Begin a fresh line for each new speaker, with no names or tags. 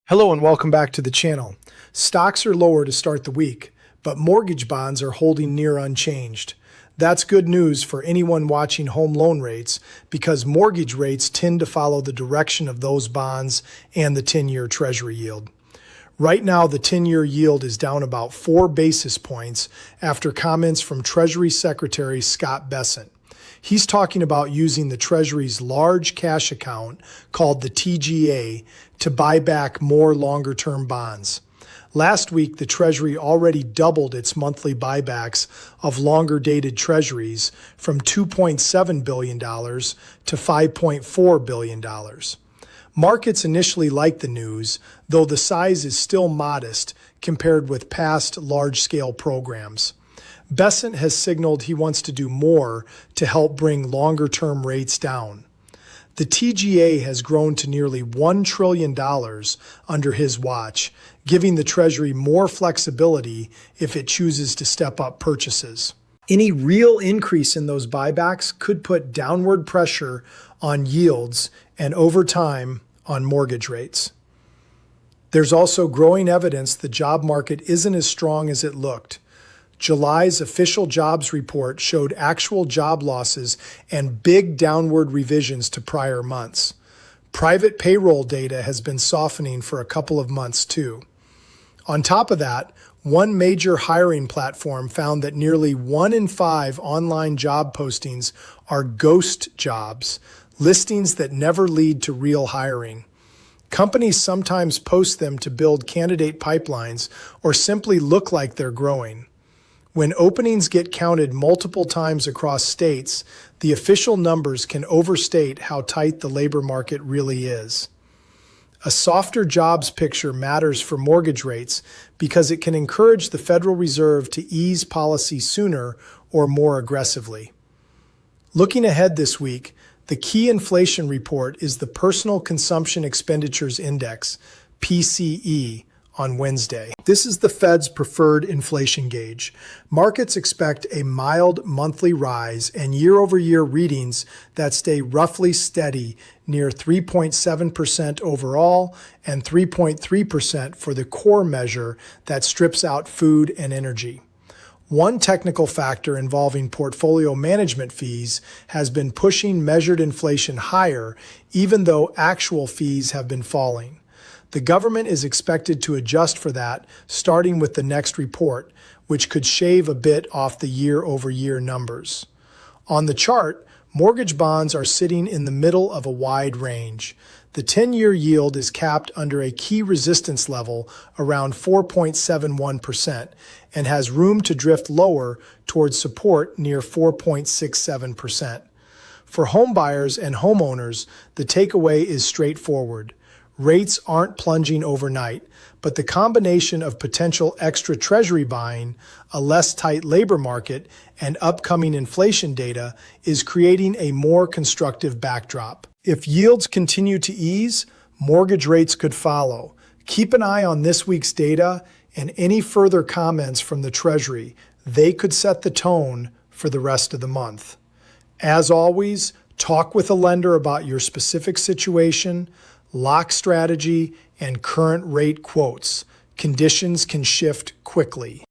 Hello and welcome back to the channel. Stocks are lower to start the week, but mortgage bonds are holding near unchanged. That's good news for anyone watching home loan rates because mortgage rates tend to follow the direction of those bonds and the 10-year Treasury yield. Right now, the 10-year yield is down about 4 basis points after comments from Treasury Secretary Scott Bessent. He's talking about using the Treasury's large cash account, called the TGA, to buy back more longer-term bonds. Last week, the Treasury already doubled its monthly buybacks of longer-dated Treasuries from $2.7 billion to $5.4 billion. Markets initially liked the news, though the size is still modest compared with past large-scale programs. Bessent has signaled he wants to do more to help bring longer-term rates down. The TGA has grown to nearly $1 trillion under his watch, giving the Treasury more flexibility if it chooses to step up purchases. Any real increase in those buybacks could put downward pressure on yields and, over time, on mortgage rates. There's also growing evidence the job market isn't as strong as it looked. July's official jobs report showed actual job losses and big downward revisions to prior months. Private payroll data has been softening for a couple of months too. On top of that, one major hiring platform found that nearly 1 in 5 online job postings are ghost jobs, listings that never lead to real hiring. Companies sometimes post them to build candidate pipelines or simply look like they're growing. When openings get counted multiple times across states, the official numbers can overstate how tight the labor market really is. A softer jobs picture matters for mortgage rates because it can encourage the Federal Reserve to ease policy sooner or more aggressively. Looking ahead this week, the key inflation report is the Personal Consumption Expenditures Index, PCE, on Wednesday. This is the Fed's preferred inflation gauge. Markets expect a mild monthly rise and year-over-year readings that stay roughly steady near 3.7% overall and 3.3% for the core measure that strips out food and energy. One technical factor involving portfolio management fees has been pushing measured inflation higher, even though actual fees have been falling. The government is expected to adjust for that, starting with the next report, which could shave a bit off the year-over-year numbers. On the chart, mortgage bonds are sitting in the middle of a wide range. The 10-year yield is capped under a key resistance level around 4.71% and has room to drift lower towards support near 4.67%. For homebuyers and homeowners, the takeaway is straightforward. Rates aren't plunging overnight, but the combination of potential extra Treasury buying, a less tight labor market, and upcoming inflation data is creating a more constructive backdrop. If yields continue to ease, mortgage rates could follow. Keep an eye on this week's data and any further comments from the Treasury. They could set the tone for the rest of the month. As always, talk with a lender about your specific situation, lock strategy, and current rate quotes. Conditions can shift quickly.